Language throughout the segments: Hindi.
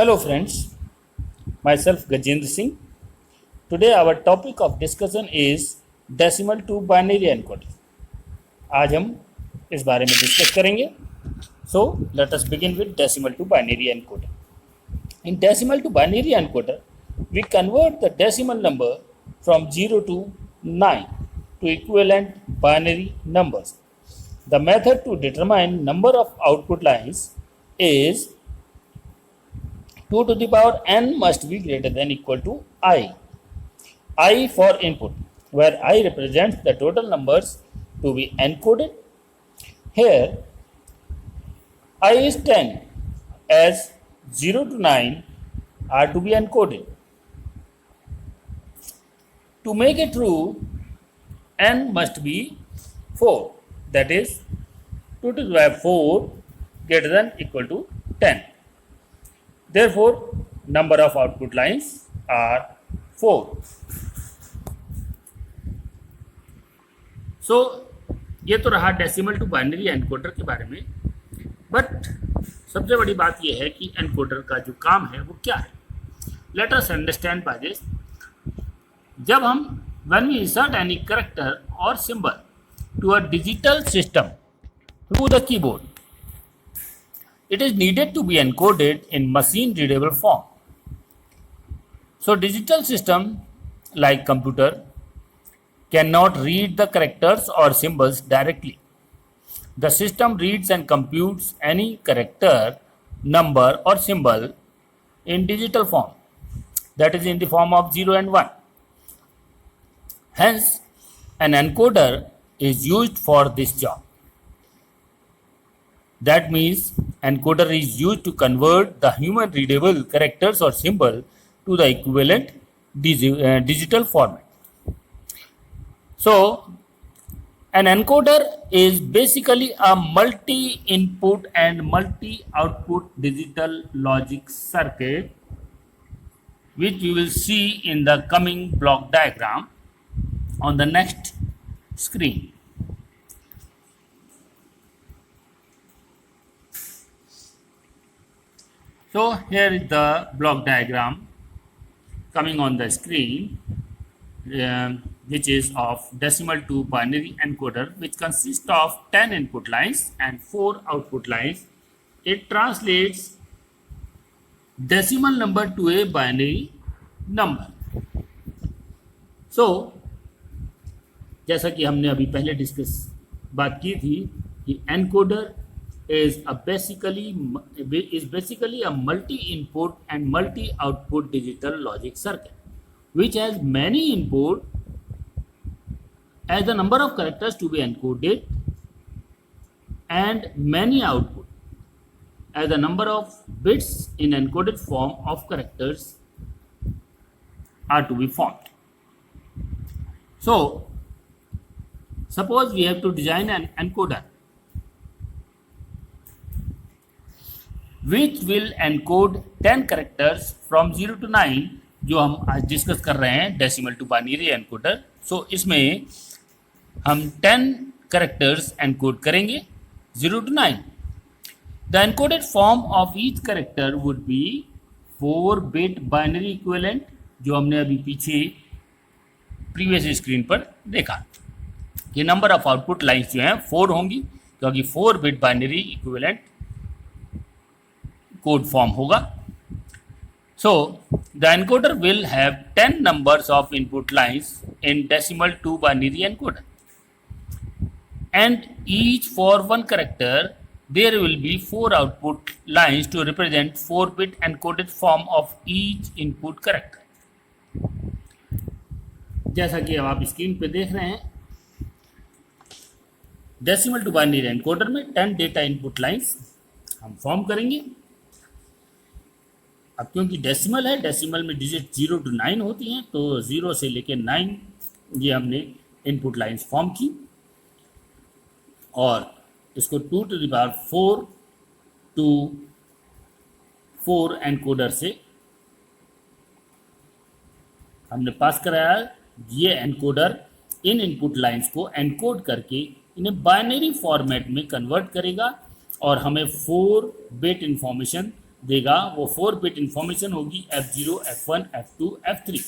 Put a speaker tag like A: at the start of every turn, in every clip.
A: Hello friends, myself Gajendra Singh. Today our topic of discussion is decimal to binary encoding. आज हम इस बारे में डिस्कस करेंगे. So let us begin with decimal to binary encoder. In decimal to binary encoder, we convert the decimal number from 0 to 9 to equivalent binary numbers. The method to determine number of output lines is 2 to the power n must be greater than equal to I. I for input, where I represents the total numbers to be encoded. Here, I is 10 as 0 to 9 are to be encoded. To make it true, n must be 4, that is 2 to the power 4 greater than equal to 10. Therefore, number of output lines are 4. So, ये तो रहा डेसिमल टू बाइनरी एनकोडर के बारे में. बट सबसे बड़ी बात यह है कि एनकोडर का जो काम है वो क्या है. Let us understand by this. जब हम when we insert any character और symbol to a digital system through the keyboard, it is needed to be encoded in machine readable form. So digital system like computer cannot read the characters or symbols directly. The system reads and computes any character, number or symbol in digital form, that is in the form of 0 and 1. Hence an encoder is used for this job. That means encoder is used to convert the human readable characters or symbol to the equivalent digital format. So an encoder is basically a multi-input and multi-output digital logic circuit, which we will see in the coming block diagram on the next screen. So here is the block diagram coming on the screen, which is of decimal to binary encoder, which consists of 10 input lines and 4 output lines. It translates decimal number to a binary number. So जैसा कि हमने अभी पहले बात की थी कि encoder is basically a multi-input and multi-output digital logic circuit, which has many input as the number of characters to be encoded and many output as the number of bits in encoded form of characters are to be formed. So suppose we have to design an encoder which will encode 10 characters from 0 to 9, जो हम आज डिस्कस कर रहे हैं डेसिमल टू बाइनरी एनकोडर. सो इसमें हम 10 characters एनकोड करेंगे 0 to 9. The encoded form of each character would be 4-bit binary equivalent, जो हमने अभी पीछे प्रीवियस स्क्रीन पर देखा कि नंबर ऑफ आउटपुट लाइन्स जो हैं 4 होंगी, क्योंकि 4-bit binary equivalent code form होगा. So the encoder will have 10 numbers of input lines in decimal to binary encoder, and each for one character there will be 4 output lines to represent 4-bit encoded form of each input character. जैसा कि अब आप स्क्रीन पे देख रहे हैं, डेसिमल टू बाइनरी एनकोडर में 10 डेटा इनपुट लाइंस हम फॉर्म करेंगे. अब क्योंकि डेसिमल है, डेसिमल में डिजिट 0 to 9 होती हैं, तो 0 से लेकर 9 ये हमने इनपुट लाइंस फॉर्म की और इसको 2 to the power 4 to 4 encoder से हमने पास कराया. ये एनकोडर इन इनपुट लाइंस को एनकोड करके इन्हें बाइनरी फॉर्मेट में कन्वर्ट करेगा और हमें 4-bit इंफॉर्मेशन देगा वो 4 बिट इंफॉर्मेशन होगी F0, F1, F2, F3।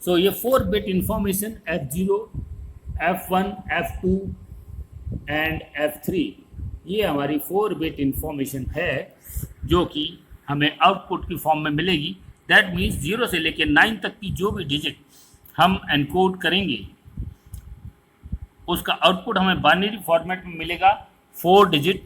A: सो ये 4 bit information F0, F1, F2 and F3 ये हमारी 4 बिट इंफॉर्मेशन है जो कि हमें आउटपुट की फॉर्म में मिलेगी। दैट मीन्स 0 से लेकर 9 तक की जो भी डिजिट हम एनकोड करेंगे उसका आउटपुट हमें बाइनरी फॉर्मेट में मिलेगा, 4 डिजिट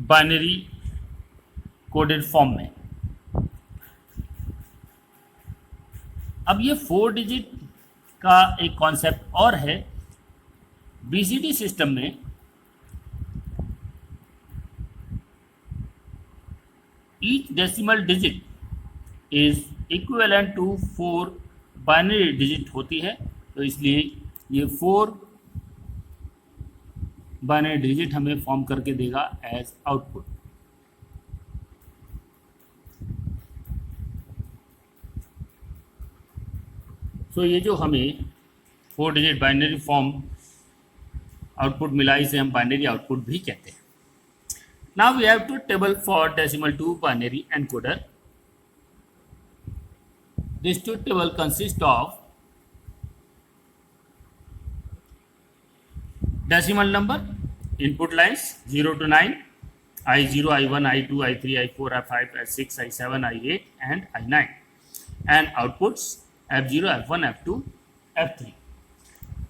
A: बाइनरी कोडेड फॉर्म में। अब ये 4 डिजिट का एक कॉन्सेप्ट और है। बीसीडी सिस्टम में each decimal digit is equivalent to 4 binary digit होती है, तो इसलिए ये 4 बाइनरी डिजिट हमें फॉर्म करके देगा एज आउटपुट। सो ये जो हमें 4 डिजिट बाइनरी फॉर्म आउटपुट मिला इसे हम बाइनरी आउटपुट भी कहते हैं। Now we have truth table for decimal 2 binary encoder. This truth table consists of decimal number, input lines 0 to 9, I0, I1, I2, I3, I4, I5, I6, I7, I8 and I9, and outputs F0, F1, F2, F3.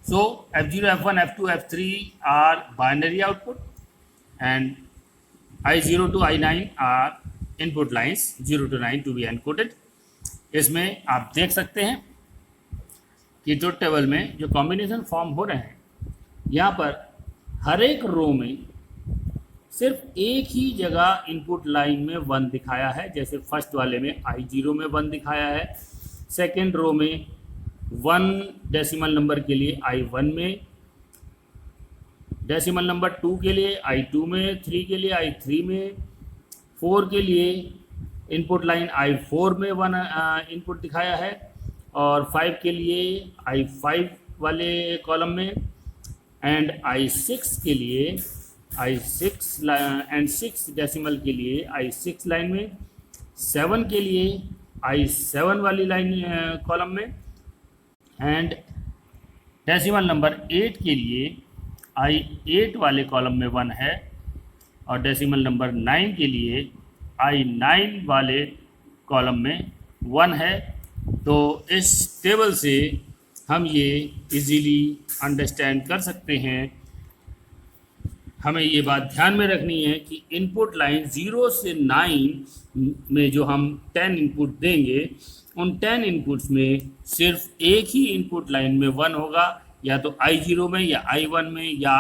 A: So F0, F1, F2, F3 are binary output and I0 to I9 are input lines 0 to 9 to be encoded। इसमें आप देख सकते हैं कि ट्रुथ टेबल में जो कॉम्बिनेशन फॉर्म हो रहे हैं यहाँ पर हर एक रो में सिर्फ एक ही जगह इनपुट लाइन में 1 दिखाया है। जैसे फर्स्ट वाले में I0 में 1 दिखाया है, सेकेंड रो में 1 डेसिमल नंबर के लिए I1 में, डेसिमल नंबर 2 के लिए I2 में, 3 के लिए I3 में, 4 के लिए इनपुट लाइन I4 में 1 इनपुट दिखाया है और 5 के लिए I5 वाले कॉलम में एंड I6 के लिए I6 एंड 6 डेसिमल के लिए I6 लाइन में, 7 के लिए I7 वाली लाइन कॉलम में एंड डेसिमल नंबर 8 के लिए I8 वाले कॉलम में 1 है और डेसिमल नंबर 9 के लिए I9 वाले कॉलम में 1 है। तो इस टेबल से हम ये इजीली अंडरस्टैंड कर सकते हैं। हमें ये बात ध्यान में रखनी है कि इनपुट लाइन 0 से 9 में जो हम 10 इनपुट देंगे उन 10 इनपुट्स में सिर्फ एक ही इनपुट लाइन में 1 होगा, या तो I0 में या I1 में या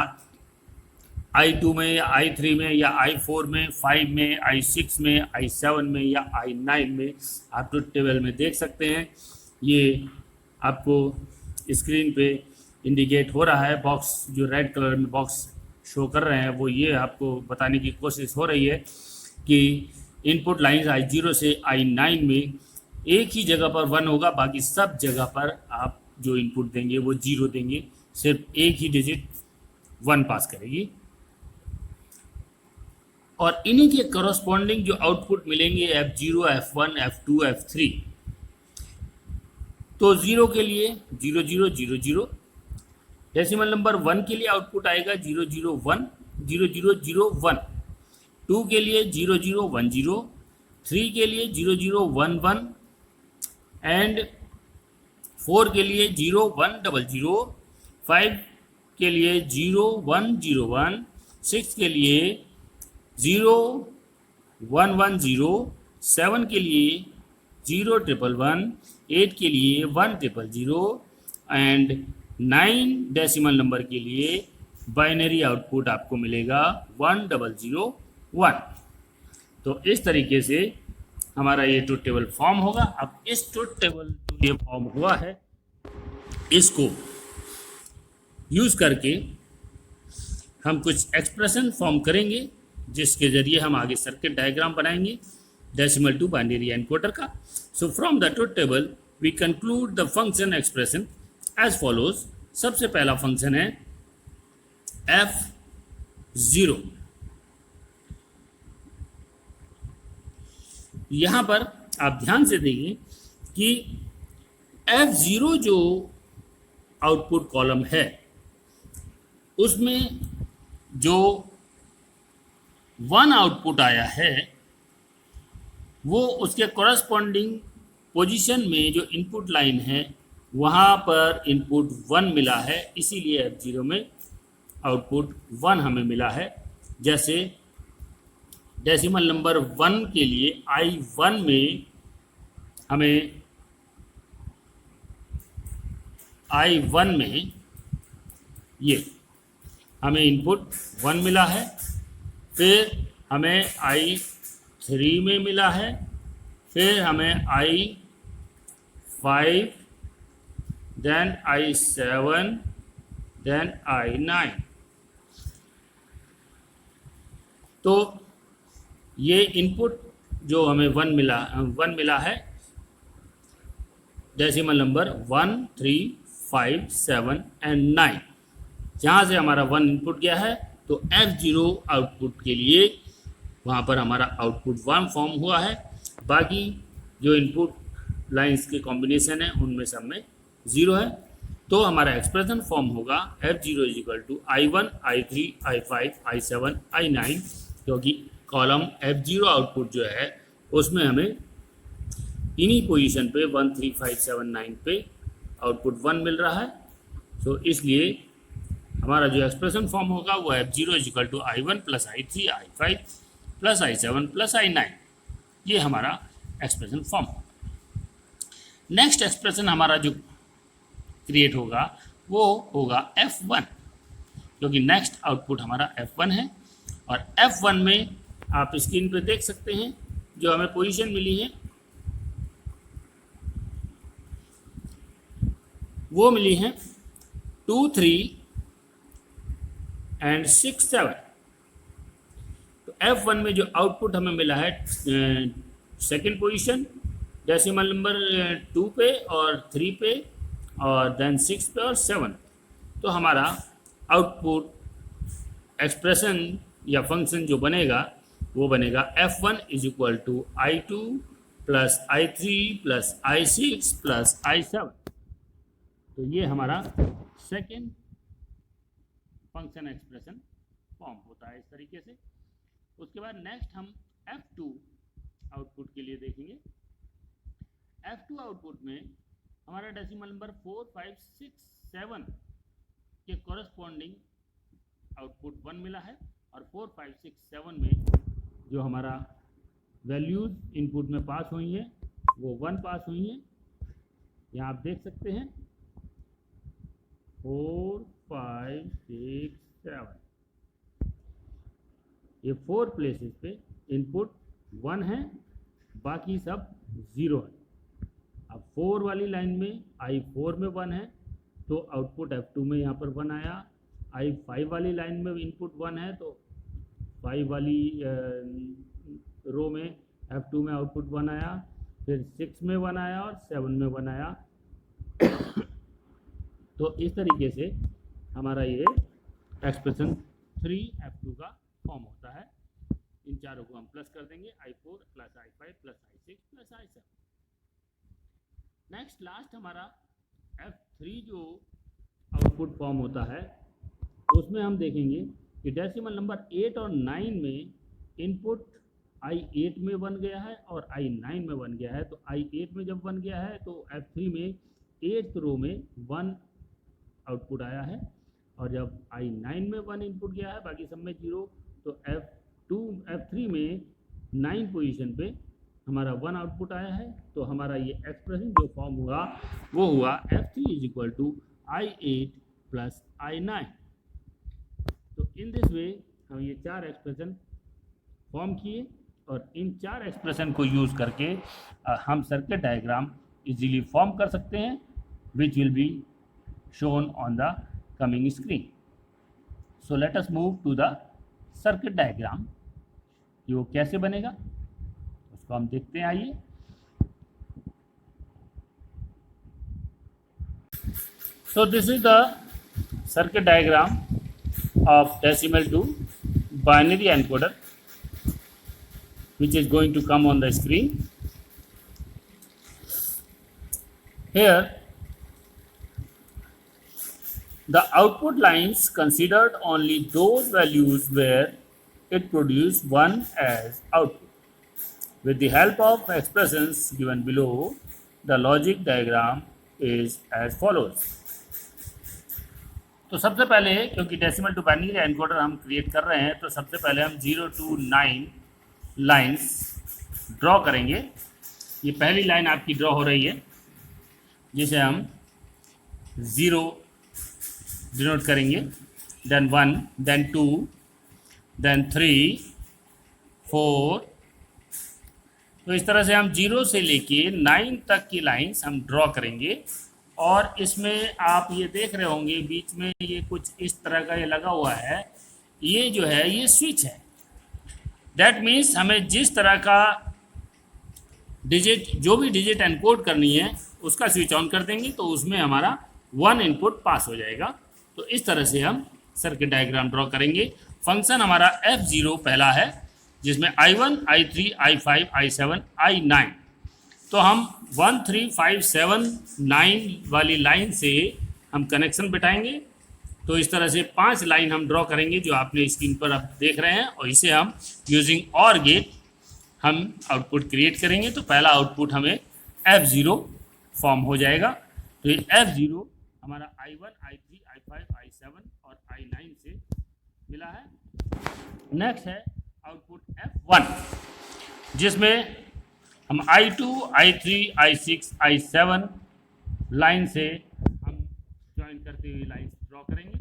A: I2 में या I3 में या I4 में, 5 में, I6 में, I7 में या I9 में। आप ट्रुथ टेबल में देख सकते हैं, ये आपको स्क्रीन पे इंडिकेट हो रहा है। बॉक्स जो रेड कलर में बॉक्स शो कर रहे हैं वो ये आपको बताने की कोशिश हो रही है कि इनपुट लाइंस I0 से I9 में एक ही जगह पर 1 होगा, बाकी सब जगह पर आप जो इनपुट देंगे वो 0 देंगे, सिर्फ एक ही डिजिट 1 पास करेगी। और इन्हीं के करस्पॉन्डिंग जो आउटपुट मिलेंगे F0, F1, F2, F3, तो 0 के लिए 0 0 0 0, डेसिमल नंबर 1 के लिए आउटपुट आएगा 0 0 1 0 0 0 1, 2 के लिए 0 0 1 0, 3 के लिए 0 0 1 1 एंड 4 के लिए 0 1 0 0, 5 के लिए 0 1 0 1, 6 के लिए 0 1 1 0, 7 के लिए 0 1 1, 8 के लिए 1 0 0 एंड 9 डेसिमल नंबर के लिए बाइनरी आउटपुट आपको मिलेगा 1 0 0 1। तो इस तरीके से हमारा ये ट्रुथ टेबल फॉर्म होगा। अब इस ट्रुथ टेबल जो ये फॉर्म हुआ है इसको यूज़ करके हम कुछ एक्सप्रेशन फॉर्म करेंगे जिसके ज़रिए हम आगे सर्किट डायग्राम बनाएंगे डेसिमल टू बाइनरी एनकोडर का। So from the truth table we conclude the function expression as follows. सबसे पहला फंक्शन है F0। यहाँ पर आप ध्यान से देखिए कि F0 जो आउटपुट कॉलम है उसमें जो 1 आउटपुट आया है वो उसके कॉरस्पॉन्डिंग पोजीशन में जो इनपुट लाइन है वहाँ पर इनपुट 1 मिला है, इसीलिए F0 में आउटपुट 1 हमें मिला है। जैसे डेसिमल नंबर 1 के लिए I1 में हमें ये हमें इनपुट 1 मिला है, फिर हमें I3 में मिला है, फिर हमें I5, then I7, then I9। तो ये इनपुट जो हमें 1 मिला है डेसिमल नंबर 1, 3, 5, 7 एंड 9, जहाँ से हमारा 1 इनपुट गया है तो F0 आउटपुट के लिए वहाँ पर हमारा आउटपुट 1 फॉर्म हुआ है। बाकी जो इनपुट लाइंस के कॉम्बिनेशन है उनमें सब में 0 है। तो हमारा एक्सप्रेशन फॉर्म होगा F0 = I1, I3, I5, I7, I9, क्योंकि कॉलम F0 आउटपुट जो है उसमें हमें इन्हीं पोजीशन पे 1, 3, 5, 7, 9 पे आउटपुट 1 मिल रहा है। तो इसलिए हमारा जो एक्सप्रेशन फॉर्म होगा वो F0 = I1 + I3 I5 + I7 + I9, ये हमारा एक्सप्रेशन फॉर्म होगा। नेक्स्ट एक्सप्रेशन हमारा जो क्रिएट होगा वो होगा F1, क्योंकि नेक्स्ट आउटपुट हमारा F1 है। और F1 में आप स्क्रीन पे देख सकते हैं जो हमें पोजीशन मिली है वो मिली है 2, 3 एंड 6, 7। तो F1 में जो आउटपुट हमें मिला है सेकेंड पोजीशन डेसिमल नंबर 2 पे और 3 पे और देन 6 पे और 7। तो हमारा आउटपुट एक्सप्रेशन या फंक्शन जो बनेगा वो बनेगा F1 = I2 + I3 + I6 + I7। तो ये हमारा सेकेंड फंक्शन एक्सप्रेशन फॉर्म होता है इस तरीके से। उसके बाद नेक्स्ट हम F2 आउटपुट के लिए देखेंगे। F2 आउटपुट में हमारा डेसिमल नंबर 4, 5, 6, 7 के कॉरस्पॉन्डिंग आउटपुट 1 मिला है और 4, 5, 6, 7 में जो हमारा वैल्यूज़ इनपुट में पास हुई हैं वो 1 पास हुई हैं। यहाँ आप देख सकते हैं 4, 5, 6, 7, ये 4 प्लेसेस पे इनपुट 1 है, बाकी सब 0 है। अब 4 वाली लाइन में I4 में 1 है तो आउटपुट F2 में यहाँ पर 1 आया। I5 वाली लाइन में इनपुट 1 है तो 5 वाली रो में F2 में आउटपुट 1 आया, फिर 6 में 1 आया और 7 में 1 आया। तो इस तरीके से हमारा ये एक्सप्रेशन 3F2 का फॉर्म होता है। इन चारों को हम प्लस कर देंगे I4 + I5 + I6 + I7। Next last हमारा F3 जो आउटपुट फॉर्म होता है उसमें हम देखेंगे कि डेसिमल नंबर 8 और 9 में इनपुट I8 में बन गया है और I9 में बन गया है। तो I8 में जब बन गया है तो F3 में 8th रो में 1 आउटपुट आया है और जब I9 में 1 इनपुट गया है बाकी सब में 0। तो F3 में 9 पोजीशन पे हमारा 1 आउटपुट आया है। तो हमारा ये एक्सप्रेशन जो फॉर्म हुआ वो हुआ F3 = I8 + I9। तो इन दिस वे हम ये 4 एक्सप्रेशन फॉर्म किए और इन 4 एक्सप्रेशन को यूज़ करके हम सर्किट डायग्राम इजीली फॉर्म कर सकते हैं, which will be shown on the coming screen. So let us move to the circuit diagram. ये वो कैसे बनेगा उसको हम देखते हैं, आइए। So this is the circuit diagram of decimal to binary encoder. which is going to come on the screen. Here, the output lines considered only those values where it produced 1 as output. With the help of expressions given below, the logic diagram is as follows. तो सबसे पहले, क्योंकि डेसिमल टू बाइनरी एनकोडर हम क्रिएट कर रहे हैं, तो सबसे पहले हम 0 to 9 लाइन्स ड्रॉ करेंगे. ये पहली लाइन आपकी ड्रॉ हो रही है, जिसे हम 0 डिनोट करेंगे, देन 1, देन 2, देन 3, 4. तो इस तरह से हम 0 से लेके 9 तक की लाइन्स हम ड्रॉ करेंगे. और इसमें आप ये देख रहे होंगे बीच में ये कुछ इस तरह का ये लगा हुआ है, ये जो है ये स्विच है. दैट मीन्स हमें जिस तरह का डिजिट, जो भी डिजिट एनकोड करनी है उसका स्विच ऑन कर देंगे तो उसमें हमारा 1 इनपुट पास हो जाएगा. तो इस तरह से हम सर्किट डायग्राम ड्रॉ करेंगे. फंक्शन हमारा F0 पहला है, जिसमें I1, I3, I5, I7, I9. तो हम 1, 3, 5, 7, 9 वाली लाइन से हम कनेक्शन बिठाएंगे. तो इस तरह से 5 लाइन हम ड्रॉ करेंगे जो आपने स्क्रीन पर आप देख रहे हैं, और इसे हम यूजिंग ऑर गेट हम आउटपुट क्रिएट करेंगे. तो पहला आउटपुट हमें F0 फॉर्म हो जाएगा. तो ये F0 हमारा I1, I3, I5, I7 और I9 से मिला है. नेक्स्ट है आउटपुट F1, जिसमें हम I2, I3, I6, I7 line से हम ज्वाइन करते हुए लाइन ड्रॉ करेंगे.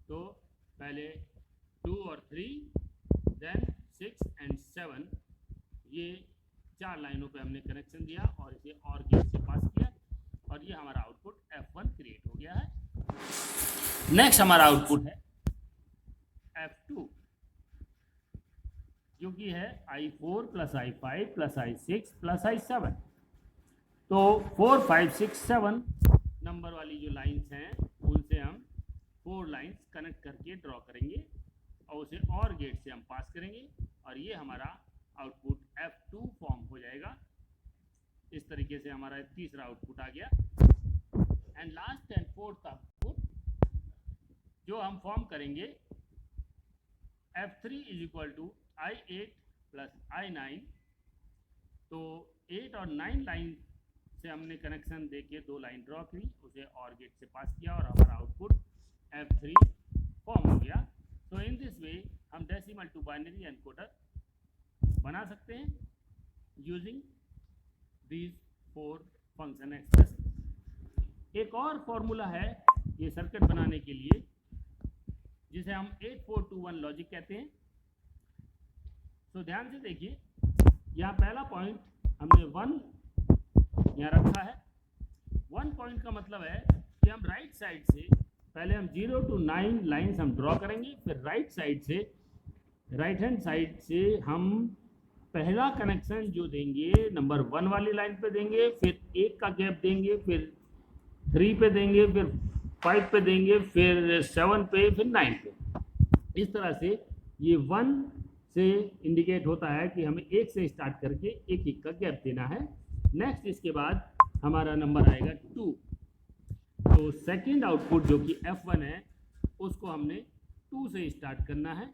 A: तो पहले 2 और 3, देन 6 एंड 7, ये 4 लाइनों पे हमने कनेक्शन दिया और इसे और गेट से पास किया, और ये हमारा आउटपुट F1 क्रिएट हो गया है. नेक्स्ट हमारा आउटपुट है F2, जो कि है I4 plus I5 plus I6 plus I7. तो 4, 5, 6, 7 नंबर वाली जो लाइंस हैं उनसे हम 4 लाइंस कनेक्ट करके ड्रॉ करेंगे और उसे और गेट से हम पास करेंगे, और ये हमारा आउटपुट F2 फॉर्म हो जाएगा. इस तरीके से हमारा तीसरा आउटपुट आ गया. And last and fourth output जो हम फॉर्म करेंगे F3 is equal to I8 plus I9. तो 8 और 9 लाइन से हमने कनेक्शन देके 2 लाइन ड्रॉ की, उसे और गेट से पास किया और हमारा आउटपुट F3 फॉर्म हो गया. तो इन दिस वे हम डेसिमल टू बाइनरी एनकोडर बना सकते हैं यूजिंग दीज 4 फंक्शन एक्सप्रेशन. एक और फॉर्मूला है ये सर्किट बनाने के लिए, जिसे हम 8421 लॉजिक कहते हैं. तो ध्यान से देखिए, यहाँ पहला पॉइंट हमने 1 यहाँ रखा है. 1 पॉइंट का मतलब है कि हम राइट साइड से पहले हम 0 to 9 लाइन्स हम ड्रॉ करेंगे, फिर राइट साइड से, राइट हैंड साइड से हम पहला कनेक्शन जो देंगे नंबर 1 वाली लाइन पे देंगे, फिर 1 का गैप देंगे, फिर 3 पे देंगे, फिर 5 पे देंगे, फिर 7 पे, फिर 9 पे. इस तरह से ये 1 से इंडिकेट होता है कि हमें 1 से स्टार्ट करके 1 का गैप देना है. नेक्स्ट इसके बाद हमारा नंबर आएगा 2. तो सेकंड आउटपुट जो कि F1 है उसको हमने 2 से स्टार्ट करना है.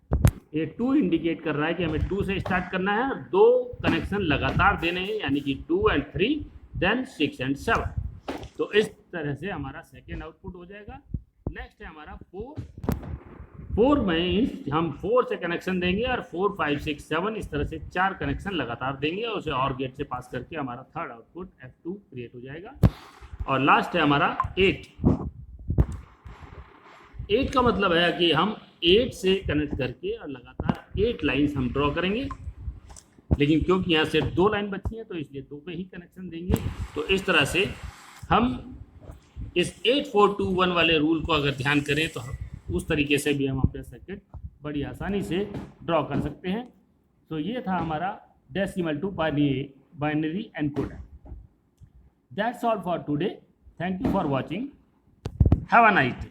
A: ये 2 इंडिकेट कर रहा है कि हमें 2 से स्टार्ट करना है और 2 कनेक्शन लगातार देने हैं, यानी कि 2 and 3 देन 6 and 7. तो इस तरह से हमारा सेकेंड आउटपुट हो जाएगा. नेक्स्ट है हमारा 4 में हम 4 से कनेक्शन देंगे और 4, 5, 6, 7 इस तरह से 4 कनेक्शन लगातार देंगे और उसे और गेट से पास करके हमारा थर्ड आउटपुट F2 क्रिएट हो जाएगा. और लास्ट है हमारा 8. 8 का मतलब है कि हम 8 से कनेक्ट करके और लगातार 8 लाइन्स हम ड्रॉ करेंगे, लेकिन क्योंकि यहाँ से 2 लाइन बची हैं तो इसलिए 2 पे ही कनेक्शन देंगे. तो इस तरह से हम इस 8421 वाले रूल को अगर ध्यान करें तो उस तरीके से भी हम अपने सर्किट बड़ी आसानी से ड्रॉ कर सकते हैं. तो ये था हमारा decimal to binary encoder. That's all for today. Thank you for watching. Have a nice day.